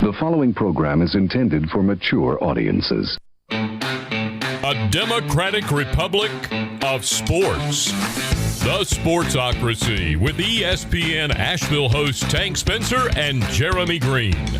The following program is intended for mature audiences. A democratic republic of sports. The Sportsocracy with ESPN Asheville hosts Tank Spencer and Jeremy Greene.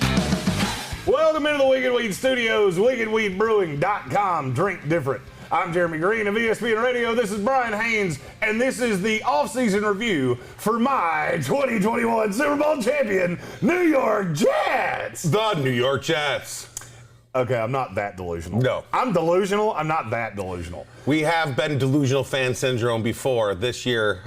Welcome into the Wicked Weed Studios, wickedweedbrewing.com. Drink different. I'm Jeremy Greene of ESPN Radio. This is Brian Haynes, and this is the off-season review for my 2021 Super Bowl champion, New York Jets. The New York Jets. Okay, I'm not that delusional. No. I'm delusional. I'm not that delusional. We have been delusional fan syndrome before. This year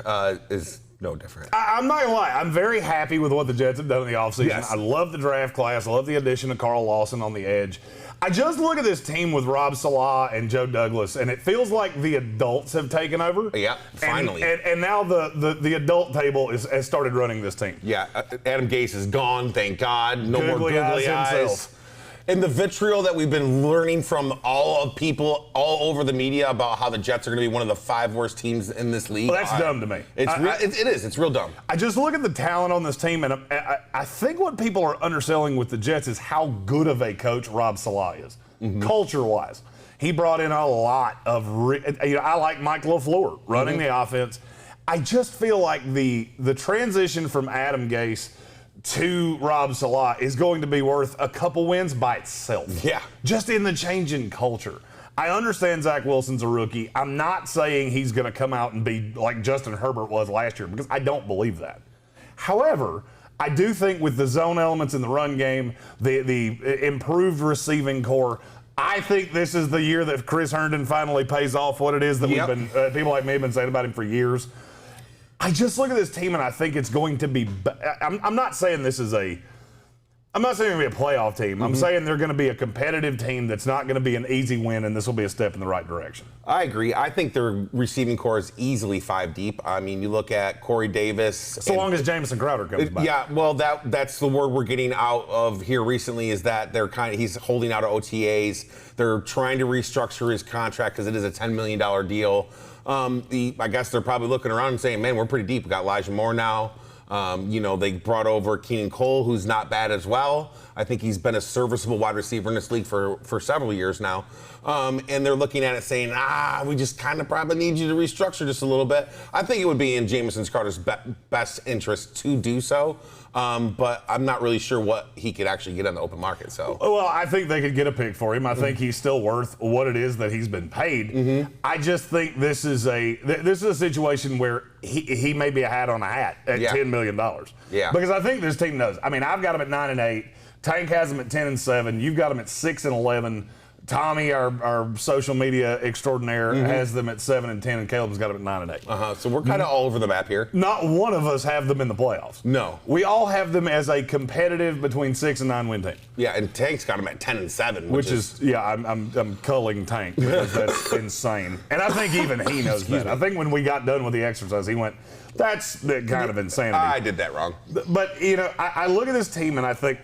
is no different. I'm not going to lie. I'm very happy with what the Jets have done in the offseason. Yes. I love the draft class. I love the addition of Carl Lawson on the edge. I just look at this team with Rob Saleh and Joe Douglas, and it feels like the adults have taken over. Yeah, finally. And now the adult table has started running this team. Yeah, Adam Gase is gone, thank God. No more googly eyes. Himself. And the vitriol that we've been learning from all of people all over the media about how the Jets are going to be one of the 5 worst teams in this league. Well, that's dumb to me. It is. It's real dumb. I just look at the talent on this team, and I think what people are underselling with the Jets is how good of a coach Rob Saleh is, culture-wise. He brought in a lot of I like Mike LaFleur running the offense. I just feel like the transition from Adam Gase to Rob Saleh is going to be worth a couple wins by itself. Yeah. Just in the change in culture. I understand Zach Wilson's a rookie. I'm not saying he's going to come out and be like Justin Herbert was last year, because I don't believe that. However, I do think with the zone elements in the run game, the improved receiving core, I think this is the year that Chris Herndon finally pays off what it is that we've been people like me have been saying about him for years. I just look at this team and I think it's going to be. I'm not saying this is a. I'm not saying they're going to be a playoff team. I'm saying they're going to be a competitive team that's not going to be an easy win, and this will be a step in the right direction. I agree. I think their receiving core is easily 5 deep. I mean, you look at Corey Davis. So long as Jamison Crowder comes back. Yeah, well, that's the word we're getting out of here recently is that he's holding out of OTAs. They're trying to restructure his contract because it is a $10 million deal. I guess they're probably looking around and saying, man, we're pretty deep. We got Elijah Moore now. They brought over Keenan Cole, who's not bad as well. I think he's been a serviceable wide receiver in this league for several years now. And they're looking at it saying, we just kind of probably need you to restructure just a little bit. I think it would be in Jamison Crowder's best interest to do so. But I'm not really sure what he could actually get on the open market. So, well, I think they could get a pick for him. I think he's still worth what it is that he's been paid. I just think this is a situation where he may be a hat on a hat at $10 million. Yeah. Because I think this team knows. I mean, I've got him at 9-8. Tank has him at 10-7. You've got him at 6-11. Tommy, our social media extraordinaire, has them at 7-10, and Caleb's got them at 9-8. So we're kind of all over the map here. Not one of us have them in the playoffs. No. We all have them as a competitive between 6 and 9 win team. Yeah, and Tank's got them at 10-7, which is I'm culling Tank because that's insane. And I think even he knows that. I think when we got done with the exercise, he went, "That's kind of insanity." I did that wrong. But I look at this team and I think.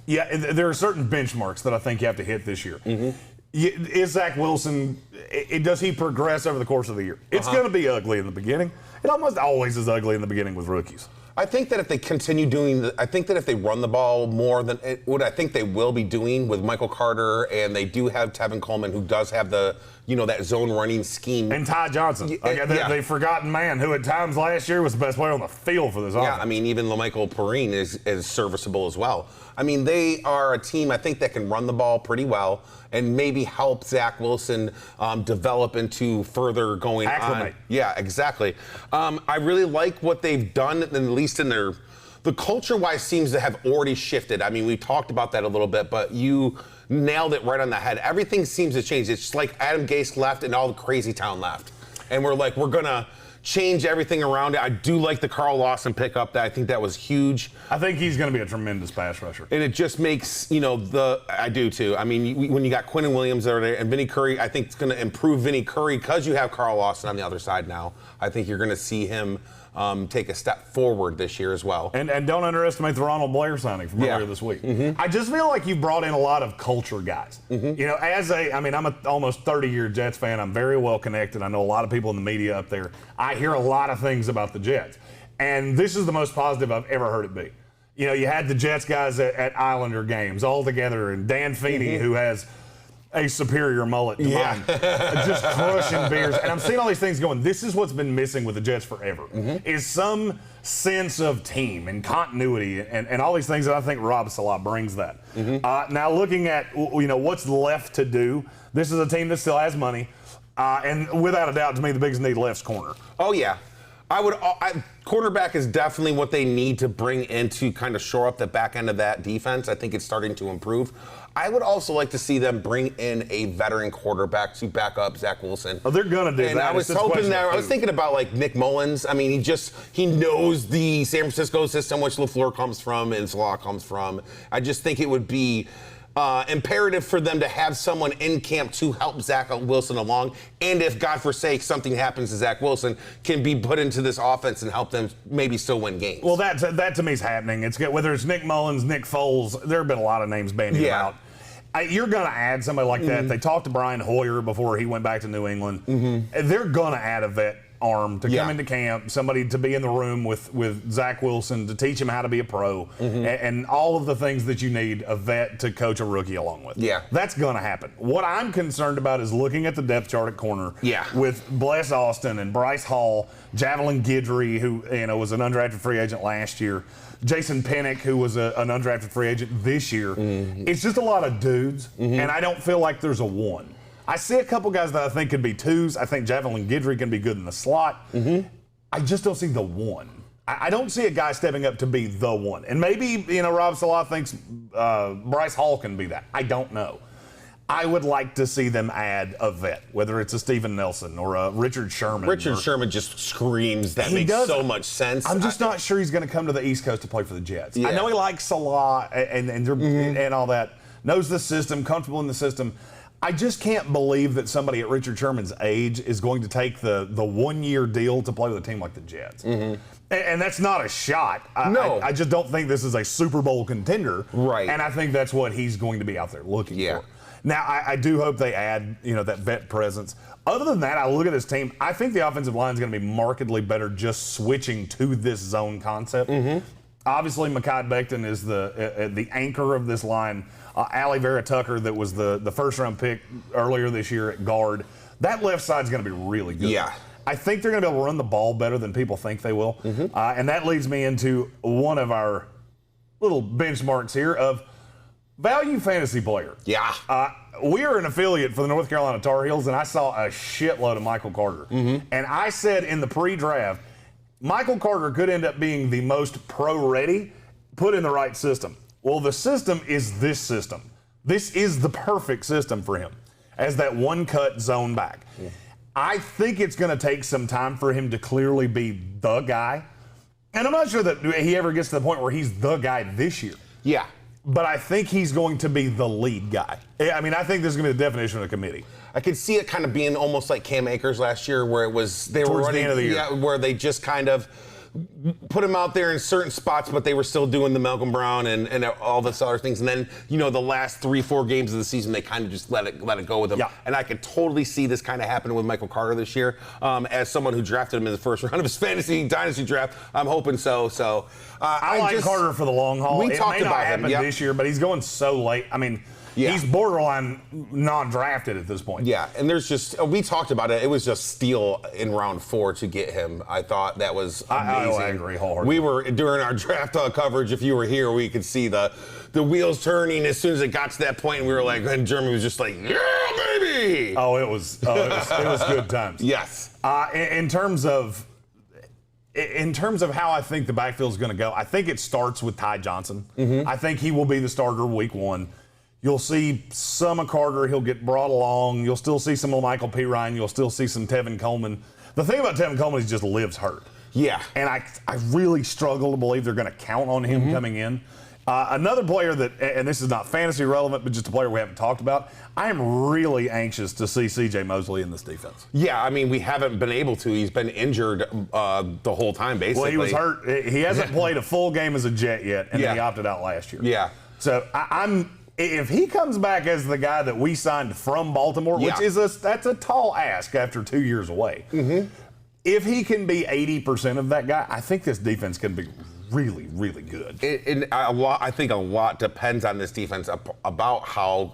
Yeah, there are certain benchmarks that I think you have to hit this year. Is Zach Wilson, does he progress over the course of the year? It's going to be ugly in the beginning. It almost always is ugly in the beginning with rookies. I think that if they continue I think that if they run the ball more than what I think they will be doing with Michael Carter, and they do have Tevin Coleman, who does have that zone running scheme. And Ty Johnson, the forgotten man, who at times last year was the best player on the field for this offense. Yeah, I mean, even LaMichael Perrine is serviceable as well. I mean, they are a team, I think, that can run the ball pretty well and maybe help Zach Wilson develop into further going acclimate. On. Yeah, exactly. I really like what they've done, at least in the culture-wise seems to have already shifted. I mean, we talked about that a little bit, but you nailed it right on the head. Everything seems to change. It's just like Adam Gase left and all the crazy town left. And we're going to change everything around it. I do like the Carl Lawson pickup. I think that was huge. I think he's going to be a tremendous pass rusher. And it just makes, I do too. I mean, when you got Quinnen Williams there and Vinny Curry, I think it's going to improve Vinny Curry because you have Carl Lawson on the other side now. I think you're going to see him take a step forward this year as well. And don't underestimate the Ronald Blair signing from earlier this week. I just feel like you've brought in a lot of culture guys. I'm an almost 30-year Jets fan. I'm very well connected. I know a lot of people in the media up there. I hear a lot of things about the Jets. And this is the most positive I've ever heard it be. You know, you had the Jets guys at Islander games all together, and Dan Feeney, who has a superior mullet to mine, just crushing beers. And I'm seeing all these things going, this is what's been missing with the Jets forever, is some sense of team and continuity and all these things that I think Rob Saleh brings that. Now looking at, you know, what's left to do, this is a team that still has money. And without a doubt, to me, the biggest need left's corner. Oh, yeah. Quarterback is definitely what they need to bring in to kind of shore up the back end of that defense. I think it's starting to improve. I would also like to see them bring in a veteran quarterback to back up Zach Wilson. Oh, they're going to do and that. I was hoping that. I was thinking about like Nick Mullins. I mean, he knows the San Francisco system, which LaFleur comes from and Saleh comes from. I just think it would be imperative for them to have someone in camp to help Zach Wilson along. And if, God forsake, something happens to Zach Wilson, can be put into this offense and help them maybe still win games. Well, that to me is happening. It's good. Whether it's Nick Mullins, Nick Foles, there have been a lot of names bandied about. You're going to add somebody like that. They talked to Brian Hoyer before he went back to New England. They're going to add a vet arm to come into camp, somebody to be in the room with Zach Wilson to teach him how to be a pro, and all of the things that you need a vet to coach a rookie along with. That's going to happen. What I'm concerned about is looking at the depth chart at corner with Bless Austin and Bryce Hall, Javelin Guidry, who was an undrafted free agent last year, Jason Pennick, who was an undrafted free agent this year. It's just a lot of dudes, and I don't feel like there's a one. I see a couple guys that I think could be twos. I think Javelin Guidry can be good in the slot. I just don't see the one. I don't see a guy stepping up to be the one. And maybe, Rob Saleh thinks Bryce Hall can be that. I don't know. I would like to see them add a vet, whether it's a Steven Nelson or a Richard Sherman. Richard Sherman just screams. That makes so much sense. I'm just not sure he's going to come to the East Coast to play for the Jets. I know he likes Saleh and all that, knows the system, comfortable in the system. I just can't believe that somebody at Richard Sherman's age is going to take the 1 year deal to play with a team like the Jets. And that's not a shot. I just don't think this is a Super Bowl contender. Right. And I think that's what he's going to be out there looking for. Now, I do hope they add, that vet presence. Other than that, I look at this team, I think the offensive line is going to be markedly better just switching to this zone concept. Obviously, Mekhi Becton is the anchor of this line. Ali Vera Tucker, that was the first-round pick earlier this year at guard. That left side's going to be really good. I think they're going to be able to run the ball better than people think they will. And that leads me into one of our little benchmarks here of value fantasy player. We are an affiliate for the North Carolina Tar Heels, and I saw a shitload of Michael Carter. And I said in the pre-draft, Michael Carter could end up being the most pro-ready, put in the right system. Well, the system is this system. This is the perfect system for him as that one-cut zone back. I think it's going to take some time for him to clearly be the guy. And I'm not sure that he ever gets to the point where he's the guy this year. But I think he's going to be the lead guy. I mean, I think this is going to be the definition of the committee. I could see it kind of being almost like Cam Akers last year, where it was they were running, the end of the year. Where they just kind of put him out there in certain spots, but they were still doing the Malcolm Brown and all this other things. And then, the last 3-4 games of the season, they kind of just let it go with him. And I could totally see this kind of happening with Michael Carter this year. As someone who drafted him in the first round of his fantasy dynasty draft, I'm hoping so. I like Carter for the long haul. We talked about him this year, but he's going so late. I mean, he's borderline non-drafted at this point. And there's just, we talked about it. It was just steal in round 4 to get him. I thought that was amazing. I agree wholeheartedly. We were, during our draft coverage, if you were here, we could see the wheels turning as soon as it got to that point, and we were like, and Jeremy was just like, yeah, baby! It was good times. In terms of how I think the backfield is going to go, I think it starts with Ty Johnson. I think he will be the starter week 1. You'll see some of Carter. He'll get brought along. You'll still see some of Michael P. Ryan. You'll still see some Tevin Coleman. The thing about Tevin Coleman is he just lives hurt. And I really struggle to believe they're going to count on him coming in. Another player that, and this is not fantasy relevant, but just a player we haven't talked about, I am really anxious to see C.J. Mosley in this defense. I mean, we haven't been able to. He's been injured the whole time, basically. Well, he was hurt. He hasn't played a full game as a Jet yet, and then he opted out last year. So if he comes back as the guy that we signed from Baltimore, which is that's a tall ask after 2 years away. If he can be 80% of that guy, I think this defense can be really, really good. I think a lot depends on this defense about how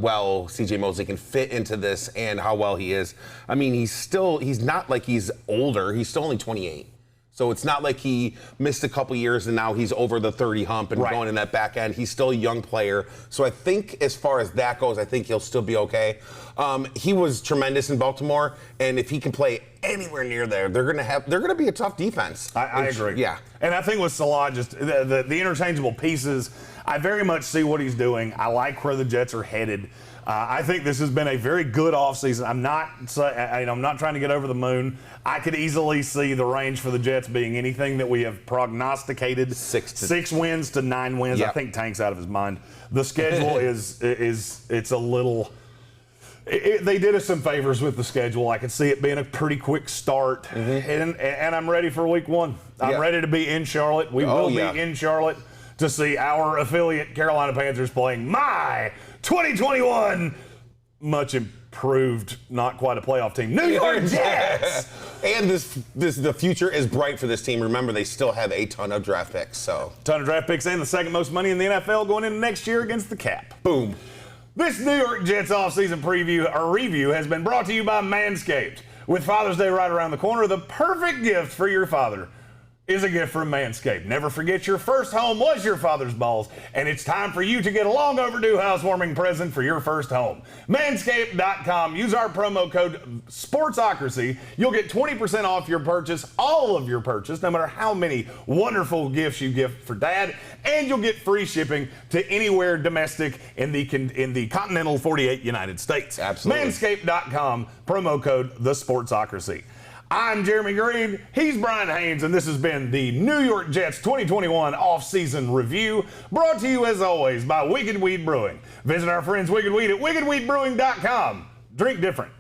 well C.J. Mosley can fit into this and how well he is. I mean, he's not like he's older. He's still only 28. So it's not like he missed a couple years and now he's over the 30 hump and going in that back end. He's still a young player. So I think as far as that goes, I think he'll still be okay. He was tremendous in Baltimore, and if he can play anywhere near there, they're gonna be a tough defense. I agree. Yeah. And I think with Saleh, just the interchangeable pieces, I very much see what he's doing. I like where the Jets are headed. I think this has been a very good offseason. I'm not trying to get over the moon. I could easily see the range for the Jets being anything that we have prognosticated. 6 wins to 9 wins. Yep. I think Tank's out of his mind. The schedule it's a little. They did us some favors with the schedule. I could see it being a pretty quick start, and I'm ready for week 1. I'm ready to be in Charlotte. We will be in Charlotte to see our affiliate Carolina Panthers playing my 2021 much improved, not quite a playoff team, New York Jets. And the future is bright for this team. Remember, they still have a ton of draft picks. Ton of draft picks and the second most money in the NFL going into next year against the cap. Boom. This New York Jets offseason review has been brought to you by Manscaped. With Father's Day right around the corner, the perfect gift for your father is a gift from Manscaped. Never forget your first home was your father's balls, and it's time for you to get a long overdue housewarming present for your first home. Manscaped.com. Use our promo code SPORTSOCRACY. You'll get 20% off your purchase, all of your purchase, no matter how many wonderful gifts you gift for dad, and you'll get free shipping to anywhere domestic in the continental 48 United States. Absolutely. Manscaped.com, promo code TheSportsocracy. I'm Jeremy Greene, he's Brian Haynes, and this has been the New York Jets 2021 off-season review, brought to you as always by Wicked Weed Brewing. Visit our friends Wicked Weed at wickedweedbrewing.com. Drink different.